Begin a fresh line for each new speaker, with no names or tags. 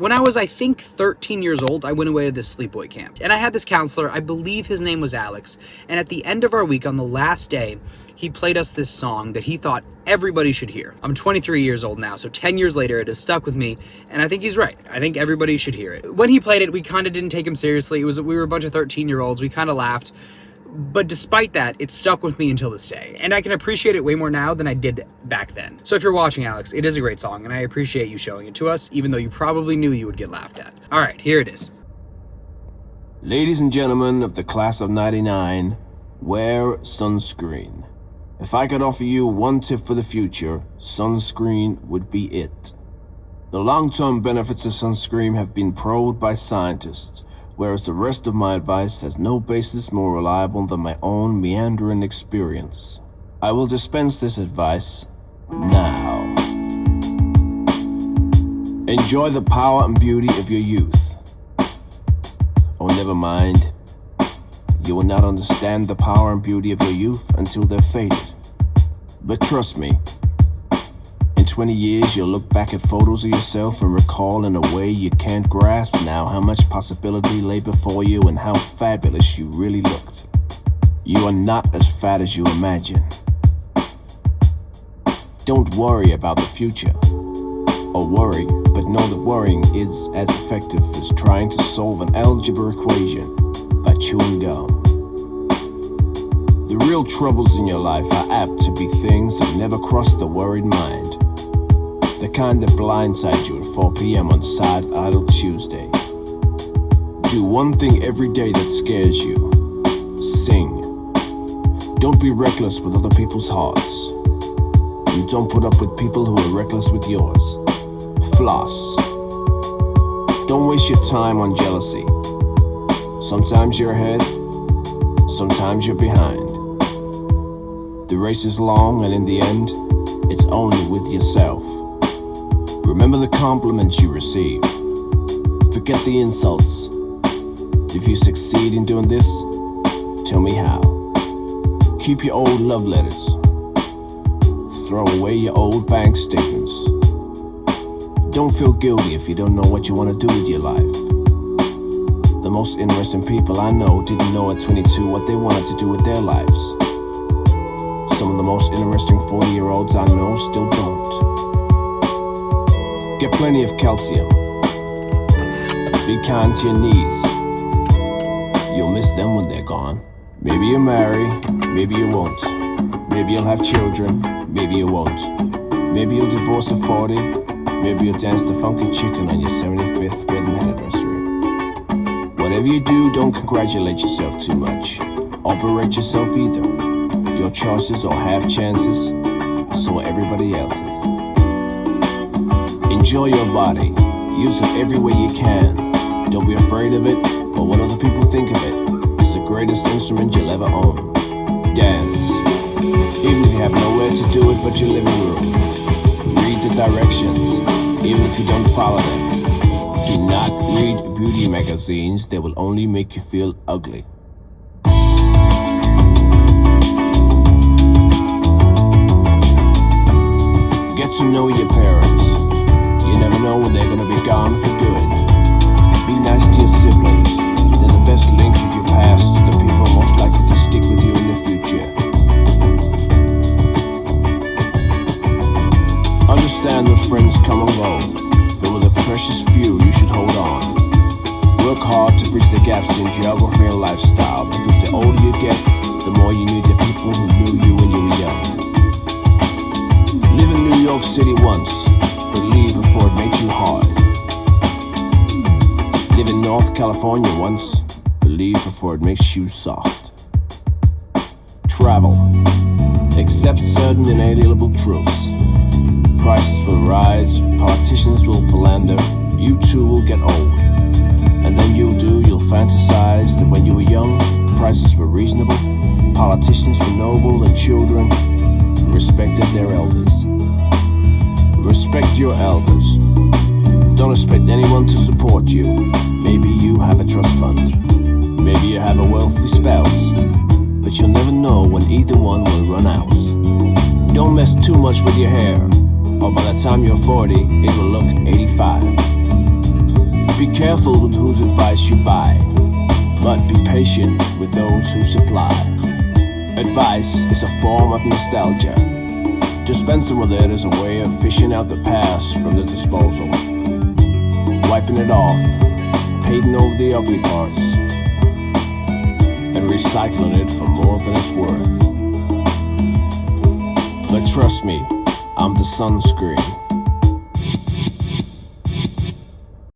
When I was, I think, 13 years old, I went away to this sleepaway camp. And I had this counselor, I believe his name was Alex, and at the end of our week, on the last day, he played us this song that he thought everybody should hear. I'm 23 years old now, so 10 years later, it has stuck with me, and I think he's right. I think everybody should hear it. When he played it, we kind of didn't take him seriously. We were a bunch of 13-year-olds. We kind of laughed. But despite that, it stuck with me until this day. And I can appreciate it way more now than I did back then. So if you're watching, Alex, it is a great song, and I appreciate you showing it to us, even though you probably knew you would get laughed at. All right, here it is.
Ladies and gentlemen of the class of 99, wear sunscreen. If I could offer you one tip for the future, sunscreen would be it. The long-term benefits of sunscreen have been probed by scientists, whereas the rest of my advice has no basis more reliable than my own meandering experience. I will dispense this advice now. Enjoy the power and beauty of your youth. Oh, never mind. You will not understand the power and beauty of your youth until they're faded. But trust me, in 20 years, you'll look back at photos of yourself and recall in a way you can't grasp now how much possibility lay before you and how fabulous you really looked. You are not as fat as you imagine. Don't worry about the future. Or worry, but know that worrying is as effective as trying to solve an algebra equation by chewing gum. The real troubles in your life are apt to be things that never cross the worried mind. The kind that blindside you at 4 p.m. on Sad Idle Tuesday. Do one thing every day that scares you. Sing. Don't be reckless with other people's hearts. And don't put up with people who are reckless with yours. Floss. Don't waste your time on jealousy. Sometimes you're ahead, sometimes you're behind. The race is long, and in the end, it's only with yourself. Remember the compliments you receive. Forget the insults. If you succeed in doing this, tell me how. Keep your old love letters. Throw away your old bank statements. Don't feel guilty if you don't know what you want to do with your life. The most interesting people I know didn't know at 22 what they wanted to do with their lives. Some of the most interesting 40-year-olds I know still don't. Get plenty of calcium. Be kind to your knees. You'll miss them when they're gone. Maybe you'll marry, maybe you won't. Maybe you'll have children, maybe you won't. Maybe you'll divorce at 40, maybe you'll dance the funky chicken on your 75th wedding anniversary. Whatever you do, don't congratulate yourself too much. Or berate yourself either. Your choices are half chances, so are everybody else's. Enjoy your body. Use it every way you can. Don't be afraid of it or what other people think of it. It's the greatest instrument you'll ever own. Dance. Even if you have nowhere to do it but your living room. Read the directions, even if you don't follow them. Do not read beauty magazines. They will only make you feel ugly. Get to know your parents. You never know when they're gonna be gone for good. Be nice to your siblings. They're the best link of your past to the people most likely to stick with you in the future. Understand that friends come and go, but with a precious few you should hold on. Work hard to bridge the gaps in geography and lifestyle, because the older you get, the more you need the people who knew you when you were young. Live in New York City once, but leave before it makes you hard. Live in North California once, but leave before it makes you soft. Travel. Accept certain inalienable truths. Prices will rise, politicians will philander, you too will get old. And then you'll fantasize that when you were young, prices were reasonable, politicians were noble, and children respected their elders. Respect your elders. Don't expect anyone to support you. Maybe you have a trust fund. Maybe you have a wealthy spouse. But you'll never know when either one will run out. Don't mess too much with your hair, or by the time you're 40, it will look 85. Be careful with whose advice you buy, but be patient with those who supply. Advice is a form of nostalgia. Dispensing with it is a way of fishing out the past from the disposal, wiping it off, painting over the ugly parts, and recycling it for more than it's worth. But trust me, I'm the sunscreen.